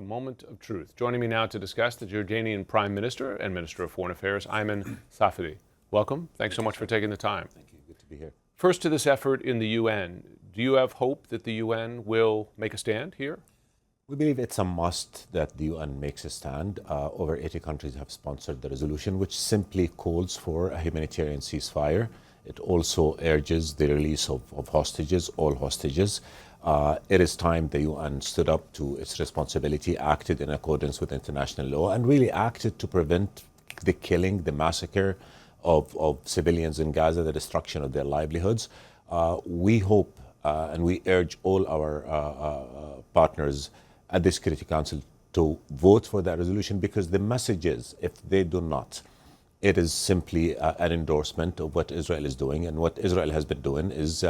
the moment of truth. Joining me now to discuss, the Jordanian Prime Minister and Minister of Foreign Affairs, Ayman Safadi. Welcome. Thanks so much for taking the time. Thank you. Good to be here. First, to this effort in the UN. Do you have hope that the UN will make a stand here? We believe it's a must that the UN makes a stand. Over 80 countries have sponsored the resolution, which simply calls for a humanitarian ceasefire. It also urges the release of hostages, all hostages. It is time the UN stood up to its responsibility, acted in accordance with international law, and really acted to prevent the killing, the massacre of civilians in Gaza, the destruction of their livelihoods. We hope and we urge all our partners at the Security Council to vote for that resolution, because the message is, if they do not, it is simply an endorsement of what Israel is doing. And what Israel has been doing is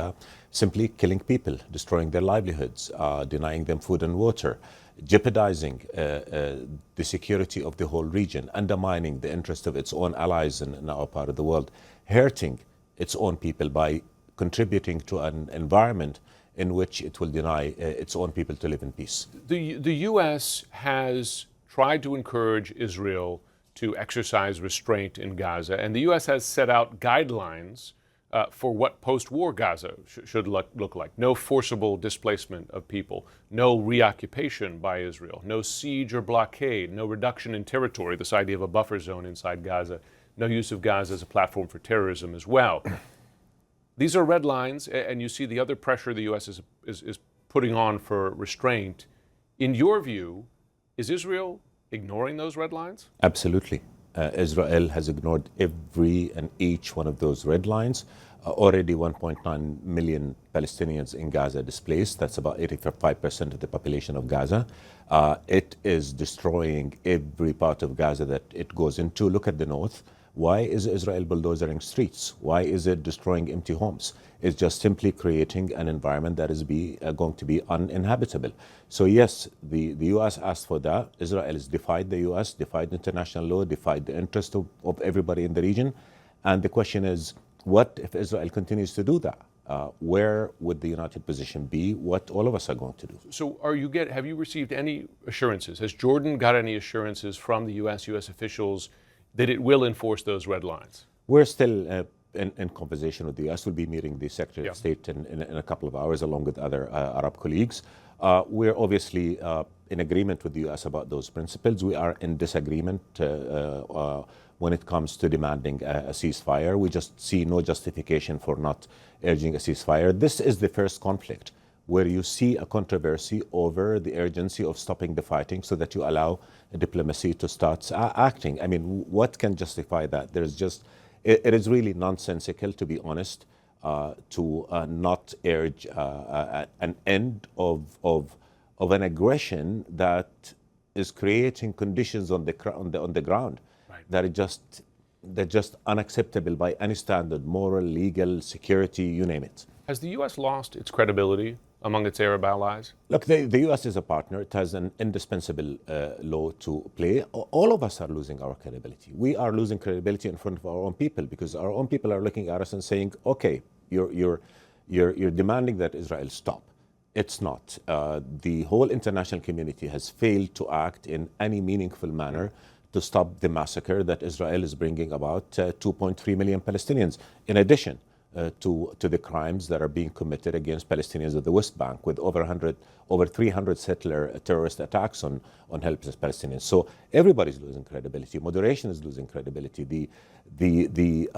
simply killing people, destroying their livelihoods, denying them food and water, jeopardizing the security of the whole region, undermining the interest of its own allies in our part of the world, hurting its own people by contributing to an environment in which it will deny its own people to live in peace. The U.S. has tried to encourage Israel to exercise restraint in Gaza, and the U.S. has set out guidelines for what post-war Gaza should look like. No forcible displacement of people, no reoccupation by Israel, no siege or blockade, no reduction in territory, this idea of a buffer zone inside Gaza, no use of Gaza as a platform for terrorism as well. These are red lines, and you see the other pressure the U.S. is putting on for restraint. In your view, is Israel ignoring those red lines? Absolutely. Israel has ignored every and each one of those red lines. Already 1.9 million Palestinians in Gaza displaced. That's about 85% of the population of Gaza. It is destroying every part of Gaza that it goes into. Look at the north. Why is Israel bulldozering streets? Why is it destroying empty homes? It's just simply creating an environment that is going to be uninhabitable. So yes, the U.S. asked for that. Israel has defied the U.S., defied international law, defied the interest of everybody in the region. And the question is, what if Israel continues to do that? Where would the united position be? What all of us are going to do? So have you received any assurances? Has Jordan got any assurances from the U.S. officials that it will enforce those red lines? We're still in conversation with the U.S. We'll be meeting the Secretary of State in a couple of hours, along with other Arab colleagues. We're obviously in agreement with the U.S. about those principles. We are in disagreement when it comes to demanding a ceasefire. We just see no justification for not urging a ceasefire. This is the first conflict where you see a controversy over the urgency of stopping the fighting so that you allow diplomacy to start acting. I mean, what can justify that? It is really nonsensical, to be honest, to not urge an end of an aggression that is creating conditions on the ground that are just unacceptable by any standard, moral, legal, security, you name it. Has the U.S. lost its credibility among its Arab allies? Look, the U.S. is a partner. It has an indispensable role to play. All of us are losing our credibility. We are losing credibility in front of our own people, because our own people are looking at us and saying, okay, you're demanding that Israel stop. It's not. The whole international community has failed to act in any meaningful manner to stop the massacre that Israel is bringing about 2.3 million Palestinians, in addition to the crimes that are being committed against Palestinians of the West Bank, with over 300 settler terrorist attacks on helpless Palestinians. So everybody's losing credibility. Moderation is losing credibility. The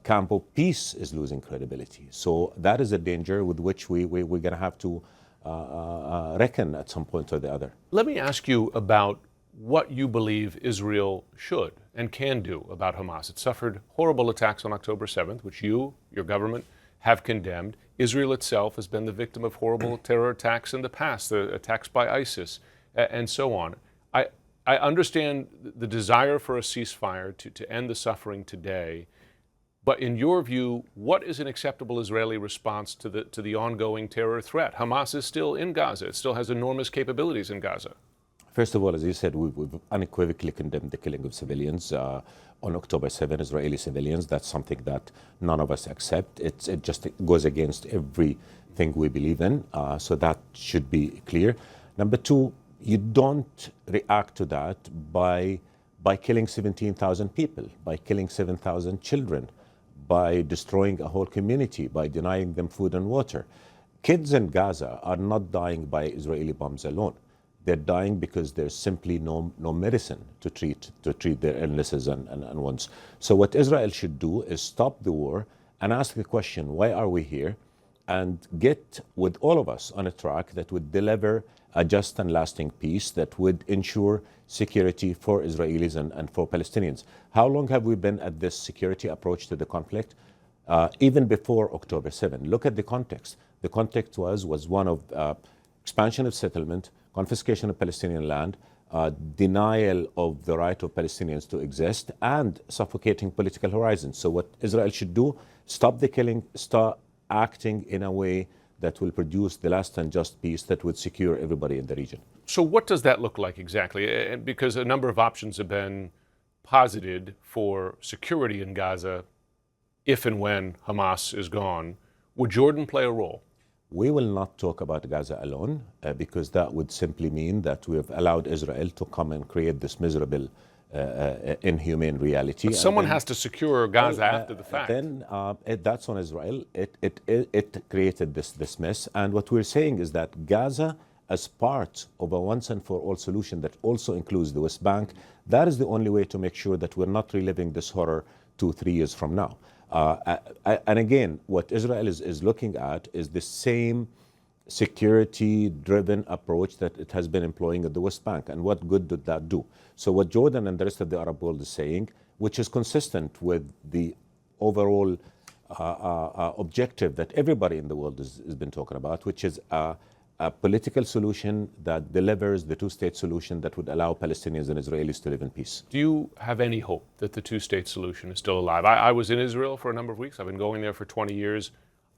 camp of peace is losing credibility. So that is a danger with which we're going to have to reckon at some point or the other. Let me ask you about what you believe Israel should and can do about Hamas. It suffered horrible attacks on October 7th, which your government, have condemned. Israel itself has been the victim of horrible terror attacks in the past, the attacks by ISIS, and so on. I understand the desire for a ceasefire to end the suffering today, but in your view, what is an acceptable Israeli response to the ongoing terror threat? Hamas is still in Gaza. It still has enormous capabilities in Gaza. First of all, as you said, we've unequivocally condemned the killing of civilians on October 7, Israeli civilians. That's something that none of us accept. It just goes against everything we believe in, so that should be clear. Number two, you don't react to that by killing 17,000 people, by killing 7,000 children, by destroying a whole community, by denying them food and water. Kids in Gaza are not dying by Israeli bombs alone. They're dying because there's simply no medicine to treat their illnesses and wounds. So what Israel should do is stop the war and ask the question, why are we here? And get with all of us on a track that would deliver a just and lasting peace that would ensure security for Israelis and for Palestinians. How long have we been at this security approach to the conflict? Even before October 7. Look at the context. The context was one of expansion of settlement, confiscation of Palestinian land, denial of the right of Palestinians to exist, and suffocating political horizons. So what Israel should do, stop the killing, start acting in a way that will produce the last and just peace that would secure everybody in the region. So what does that look like exactly? Because a number of options have been posited for security in Gaza if and when Hamas is gone. Would Jordan play a role? We will not talk about Gaza alone because that would simply mean that we have allowed Israel to come and create this miserable, inhumane reality. But someone has to secure Gaza after the fact. Then that's on Israel. It created this mess. And what we're saying is that Gaza, as part of a once and for all solution that also includes the West Bank, that is the only way to make sure that we're not reliving this horror 2-3 years from now. And again, what Israel is looking at is the same security-driven approach that it has been employing at the West Bank. And what good did that do? So what Jordan and the rest of the Arab world is saying, which is consistent with the overall objective that everybody in the world has been talking about, which is a political solution that delivers the two-state solution that would allow Palestinians and Israelis to live in peace. Do you have any hope that the two-state solution is still alive? I was in Israel for a number of weeks. I've been going there for 20 years.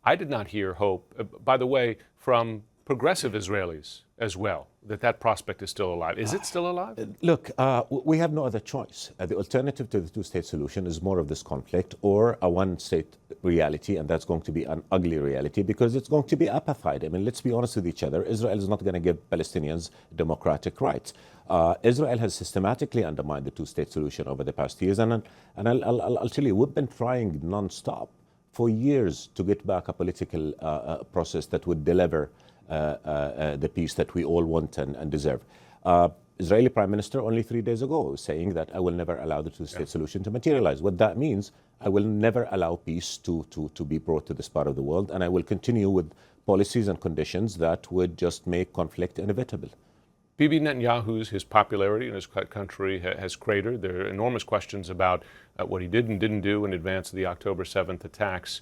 I did not hear hope, by the way, from progressive Israelis as well, that prospect is still alive. Is it still alive? Look, we have no other choice. The alternative to the two-state solution is more of this conflict or a one-state reality, and that's going to be an ugly reality because it's going to be apartheid. I mean, let's be honest with each other. Israel is not going to give Palestinians democratic rights. Israel has systematically undermined the two-state solution over the past years, and I'll tell you, we've been trying non-stop for years to get back a political process that would deliver the peace that we all want and deserve. Israeli Prime Minister only 3 days ago was saying that I will never allow the two-state solution to materialize. What that means, I will never allow peace to be brought to this part of the world, and I will continue with policies and conditions that would just make conflict inevitable. Bibi Netanyahu's, his popularity in his country has cratered. There are enormous questions about what he did and didn't do in advance of the October 7th attacks.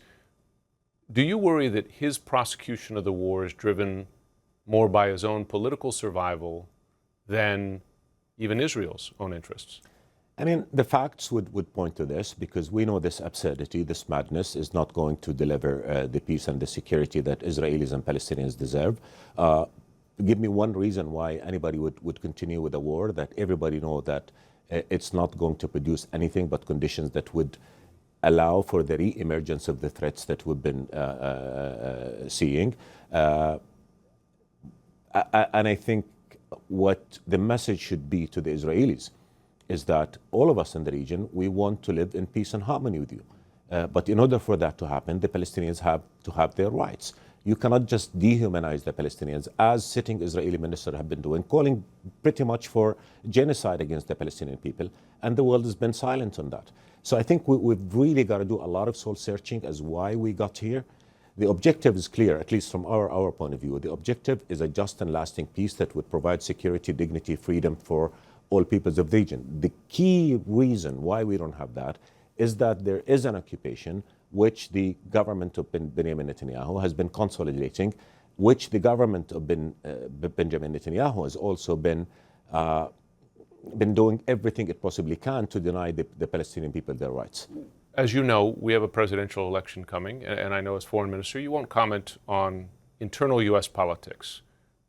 Do you worry that his prosecution of the war is driven more by his own political survival than even Israel's own interests? I mean, the facts would point to this because we know this absurdity, this madness is not going to deliver the peace and the security that Israelis and Palestinians deserve. Give me one reason why anybody would continue with a war that everybody knows that it's not going to produce anything but conditions that would allow for the re-emergence of the threats that we've been seeing. And I think what the message should be to the Israelis is that all of us in the region, we want to live in peace and harmony with you. But in order for that to happen, the Palestinians have to have their rights. You cannot just dehumanize the Palestinians, as sitting Israeli ministers have been doing, calling pretty much for genocide against the Palestinian people, and the world has been silent on that. So I think we've really got to do a lot of soul searching as why we got here. The objective is clear, at least from our point of view. The objective is a just and lasting peace that would provide security, dignity, freedom for all peoples of the region. The key reason why we don't have that is that there is an occupation which the government of Benjamin Netanyahu has been consolidating, which the government of Benjamin Netanyahu has also been doing everything it possibly can to deny the Palestinian people their rights. As you know, we have a presidential election coming, and I know as foreign minister, you won't comment on internal U.S. politics.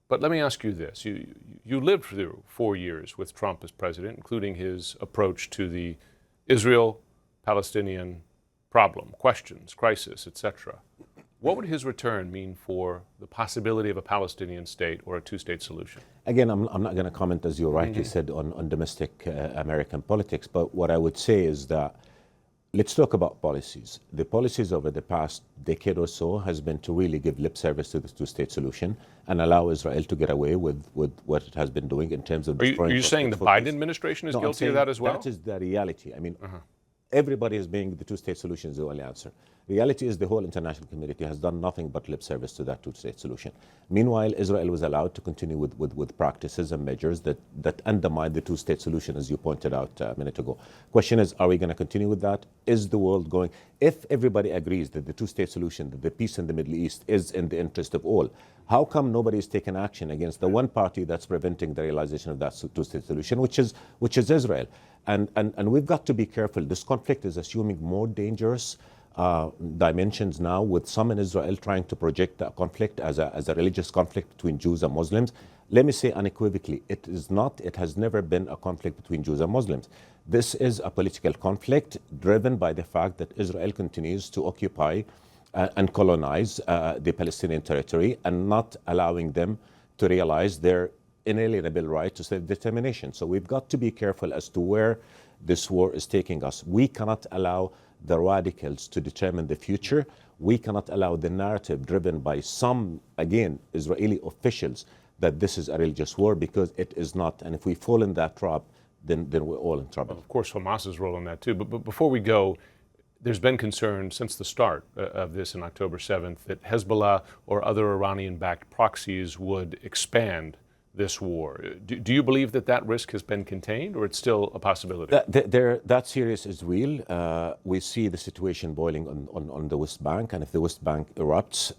But let me ask you this. You lived through 4 years with Trump as president, including his approach to the Israel-Palestinian problem, questions, crisis, etc. what would his return mean for the possibility of a Palestinian state or a two-state solution? Again, I'm not going to comment, as you rightly said, on domestic American politics, but what I would say is that let's talk about policies. The policies over the past decade or so has been to really give lip service to the two-state solution and allow Israel to get away with what it has been doing in terms of destroying. Are you saying the Biden administration is guilty of that as well? That is the reality. I mean, everybody is being the two-state solution is the only answer. Reality is the whole international community has done nothing but lip service to that two-state solution. Meanwhile, Israel was allowed to continue with practices and measures that undermine the two-state solution, as you pointed out a minute ago. Question is, are we going to continue with that? Is the world going? If everybody agrees that the two-state solution, that the peace in the Middle East is in the interest of all, how come nobody is taking action against the one party that's preventing the realization of that two-state solution, which is Israel? And we've got to be careful. This conflict is assuming more dangerous dimensions now, with some in Israel trying to project the conflict as a religious conflict between Jews and Muslims. Let me say unequivocally, it has never been a conflict between Jews and Muslims. This is a political conflict driven by the fact that Israel continues to occupy and colonize the Palestinian territory and not allowing them to realize their inalienable right to self-determination. So we've got to be careful as to where this war is taking us. We cannot allow the radicals to determine the future. We cannot allow the narrative driven by some, again, Israeli officials that this is a religious war, because it is not. And if we fall in that trap, then we're all in trouble. Well, of course, Hamas's role in that too. But before we go, there's been concern since the start of this on October 7th that Hezbollah or other Iranian-backed proxies would expand this war. Do you believe that risk has been contained, or it's still a possibility? That serious is real. We see the situation boiling on the West Bank, and if the West Bank erupts,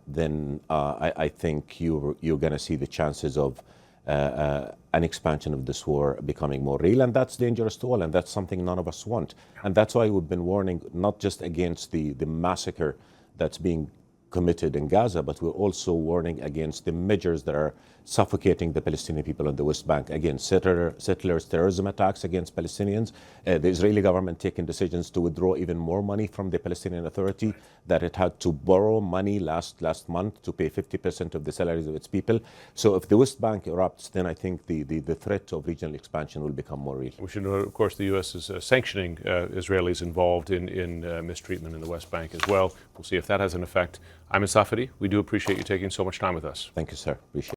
then I think you're going to see the chances of an expansion of this war becoming more real, and that's dangerous to all, and that's something none of us want. And that's why we've been warning not just against the massacre that's being committed in Gaza, but we're also warning against the measures that are suffocating the Palestinian people on the West Bank. Again, settlers' terrorism attacks against Palestinians, the Israeli government taking decisions to withdraw even more money from the Palestinian Authority, that it had to borrow money last month to pay 50% of the salaries of its people. So if the West Bank erupts, then I think the threat of regional expansion will become more real. We should note, of course, the U.S. is sanctioning Israelis involved in mistreatment in the West Bank as well. We'll see if that has an effect. Ayman Safadi, we do appreciate you taking so much time with us. Thank you, sir. Appreciate it.